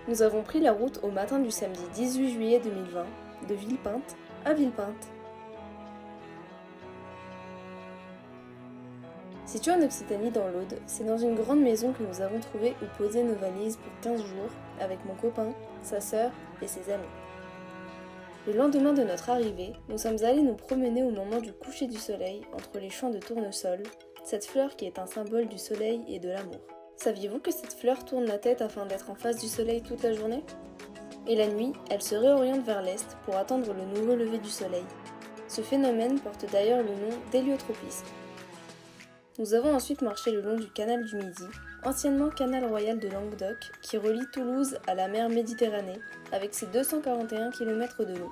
Nous avons pris la route au matin du samedi 18 juillet 2020, de Villepinte à Villepinte. Situé en Occitanie dans l'Aude, c'est dans une grande maison que nous avons trouvé où poser nos valises pour 15 jours, avec mon copain, sa sœur et ses amis. Le lendemain de notre arrivée, nous sommes allés nous promener au moment du coucher du soleil entre les champs de tournesol, cette fleur qui est un symbole du soleil et de l'amour. Saviez-vous que cette fleur tourne la tête afin d'être en face du soleil toute la journée? Et la nuit, elle se réoriente vers l'est pour attendre le nouveau lever du soleil. Ce phénomène porte d'ailleurs le nom d'héliotropisme. Nous avons ensuite marché le long du canal du Midi, anciennement canal royal de Languedoc, qui relie Toulouse à la mer Méditerranée, avec ses 241 km de long.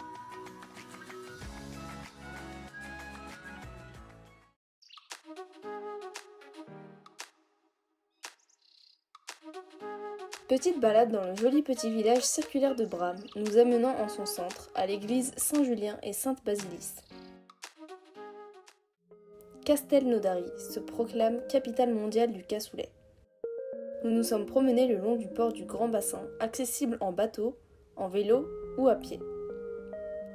Petite balade dans le joli petit village circulaire de Bram, nous amenant en son centre à l'église Saint-Julien et Sainte-Basilis. Castelnaudary se proclame capitale mondiale du cassoulet. Nous nous sommes promenés le long du port du Grand Bassin, accessible en bateau, en vélo ou à pied.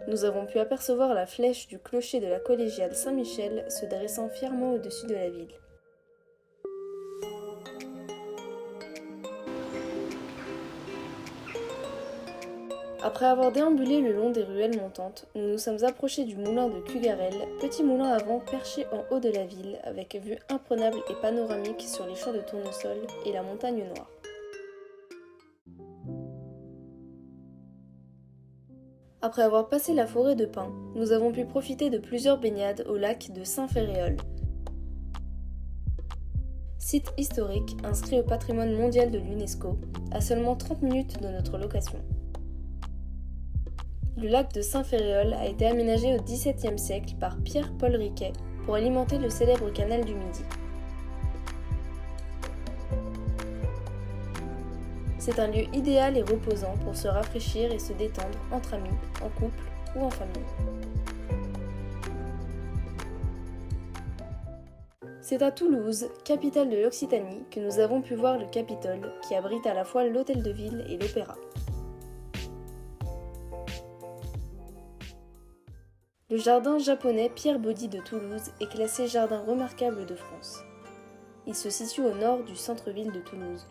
Nous avons pu apercevoir la flèche du clocher de la collégiale Saint-Michel se dressant fièrement au-dessus de la ville. Après avoir déambulé le long des ruelles montantes, nous nous sommes approchés du moulin de Cugarel, petit moulin à vent perché en haut de la ville avec vue imprenable et panoramique sur les champs de tournesol et la montagne noire. Après avoir passé la forêt de pins, nous avons pu profiter de plusieurs baignades au lac de Saint-Ferréol. Site historique inscrit au patrimoine mondial de l'UNESCO, à seulement 30 minutes de notre location. Le lac de Saint-Ferréol a été aménagé au XVIIe siècle par Pierre-Paul Riquet pour alimenter le célèbre canal du Midi. C'est un lieu idéal et reposant pour se rafraîchir et se détendre entre amis, en couple ou en famille. C'est à Toulouse, capitale de l'Occitanie, que nous avons pu voir le Capitole, qui abrite à la fois l'hôtel de ville et l'opéra. Le jardin japonais Pierre Body de Toulouse est classé jardin remarquable de France. Il se situe au nord du centre-ville de Toulouse.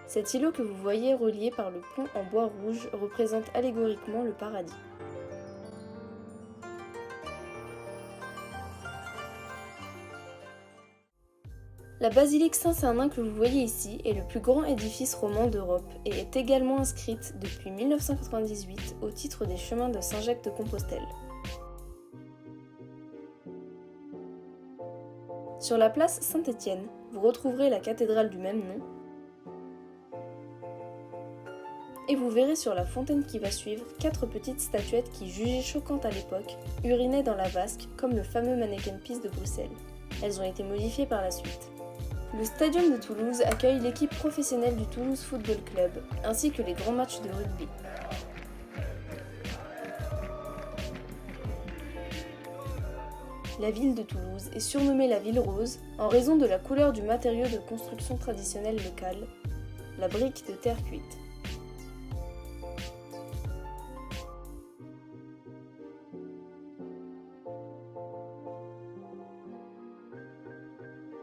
Cet îlot que vous voyez relié par le pont en bois rouge représente allégoriquement le paradis. La basilique Saint-Cernin que vous voyez ici est le plus grand édifice roman d'Europe et est également inscrite depuis 1998 au titre des chemins de Saint-Jacques-de-Compostelle. Sur la place Saint-Étienne, vous retrouverez la cathédrale du même nom et vous verrez sur la fontaine qui va suivre 4 petites statuettes qui, jugées choquantes à l'époque, urinaient dans la vasque comme le fameux Manneken Pis de Bruxelles. Elles ont été modifiées par la suite. Le Stadium de Toulouse accueille l'équipe professionnelle du Toulouse Football Club, ainsi que les grands matchs de rugby. La ville de Toulouse est surnommée la ville rose en raison de la couleur du matériau de construction traditionnel local, la brique de terre cuite.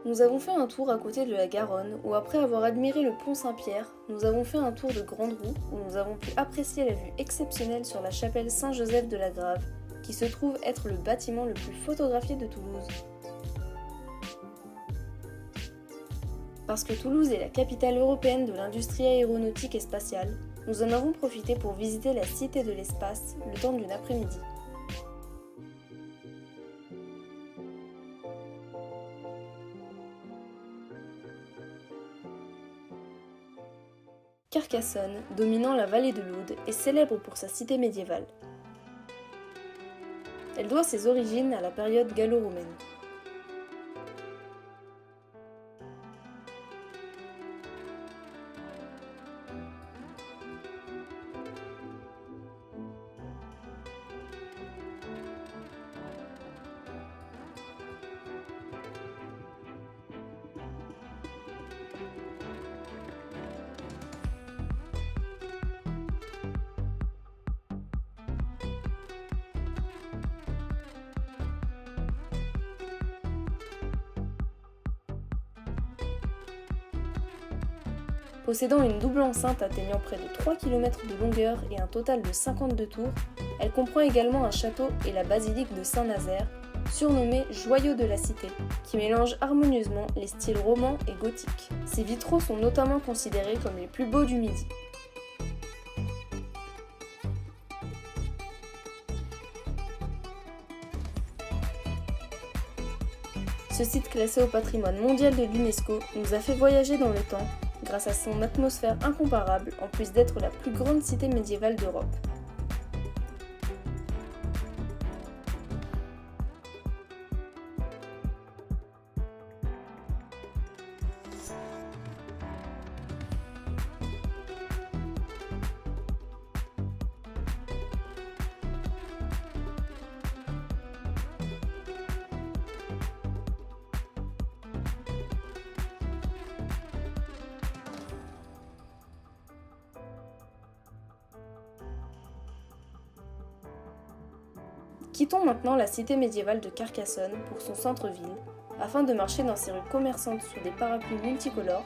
Nous avons fait un tour à côté de la Garonne où après avoir admiré le pont Saint-Pierre, nous avons fait un tour de Grande Roue où nous avons pu apprécier la vue exceptionnelle sur la chapelle Saint-Joseph de la Grave, qui se trouve être le bâtiment le plus photographié de Toulouse. Parce que Toulouse est la capitale européenne de l'industrie aéronautique et spatiale, nous en avons profité pour visiter la Cité de l'Espace le temps d'une après-midi. Carcassonne, dominant la vallée de l'Aude, est célèbre pour sa cité médiévale. Elle doit ses origines à la période gallo-romaine. Possédant une double enceinte atteignant près de 3 km de longueur et un total de 52 tours, elle comprend également un château et la basilique de Saint-Nazaire, surnommée Joyau de la Cité, qui mélange harmonieusement les styles roman et gothique. Ces vitraux sont notamment considérés comme les plus beaux du Midi. Ce site classé au patrimoine mondial de l'UNESCO nous a fait voyager dans le temps grâce à son atmosphère incomparable en plus d'être la plus grande cité médiévale d'Europe. Quittons maintenant la cité médiévale de Carcassonne pour son centre-ville, afin de marcher dans ses rues commerçantes sous des parapluies multicolores,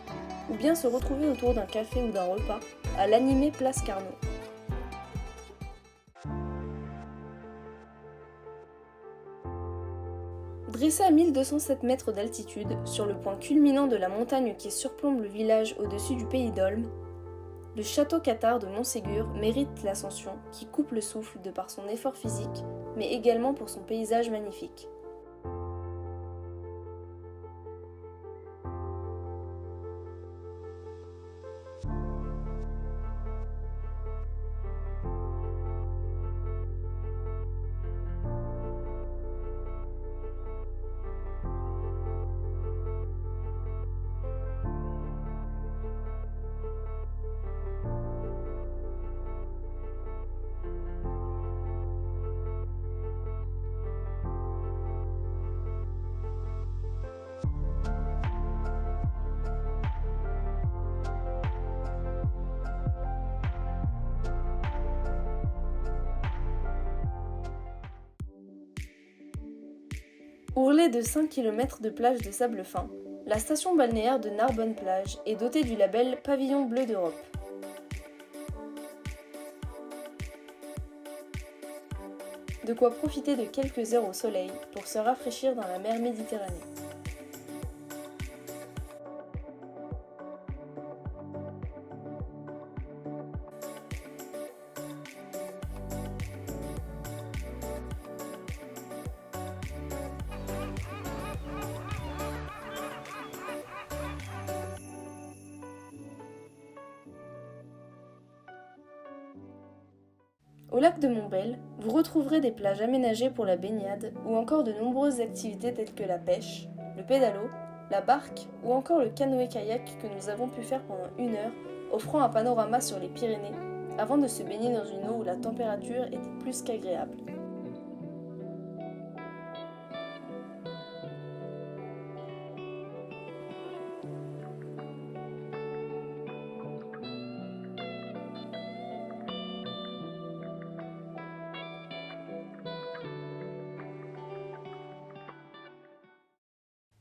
ou bien se retrouver autour d'un café ou d'un repas à l'animée Place Carnot. Dressé à 1207 mètres d'altitude, sur le point culminant de la montagne qui surplombe le village au-dessus du pays d'Olme, le château cathare de Montségur mérite l'ascension qui coupe le souffle de par son effort physique, mais également pour son paysage magnifique. Ourlée de 5 km de plage de sable fin, la station balnéaire de Narbonne-Plage est dotée du label Pavillon Bleu d'Europe. De quoi profiter de quelques heures au soleil pour se rafraîchir dans la mer Méditerranée. Au lac de Montbel, vous retrouverez des plages aménagées pour la baignade ou encore de nombreuses activités telles que la pêche, le pédalo, la barque ou encore le canoë-kayak que nous avons pu faire pendant 1 heure, offrant un panorama sur les Pyrénées, avant de se baigner dans une eau où la température était plus qu'agréable.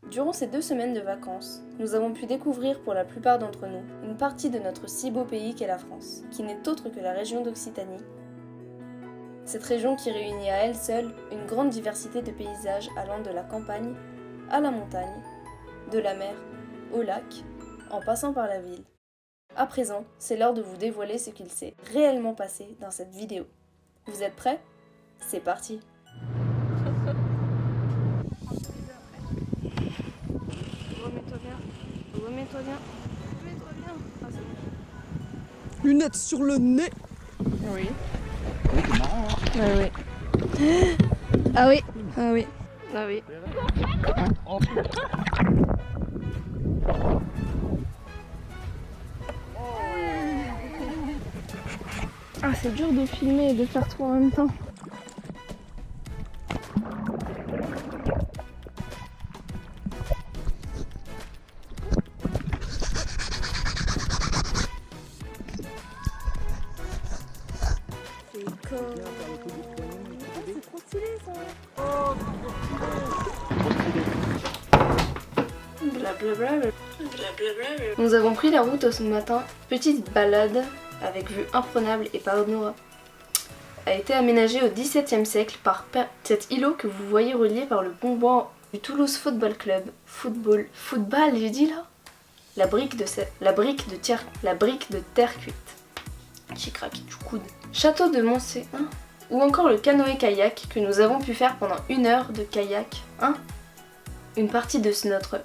Durant ces 2 semaines de vacances, nous avons pu découvrir pour la plupart d'entre nous une partie de notre si beau pays qu'est la France, qui n'est autre que la région d'Occitanie. Cette région qui réunit à elle seule une grande diversité de paysages allant de la campagne à la montagne, de la mer au lac, en passant par la ville. À présent, c'est l'heure de vous dévoiler ce qu'il s'est réellement passé dans cette vidéo. Vous êtes prêts ? C'est parti! Remets-toi bien. Ah, c'est bon. Lunettes sur le nez. Oui. Oui, c'est marrant. Hein. Oui. Ah oui. Ah oui. Ah oui. Ah, c'est dur de filmer et de faire tout en même temps. C'est trop stylé ça. Blablabla. Nous avons pris la route ce matin. Petite balade avec vue imprenable et panorama a été aménagé au XVIIe siècle par cet îlot que vous voyez relié par le pont du Toulouse Football Club. Football, j'ai dit là. La brique de terre cuite. J'ai craqué du coude. Château de Moncé, hein. Ou encore le canoë-kayak que nous avons pu faire pendant 1 heure de kayak, hein. Une partie de notre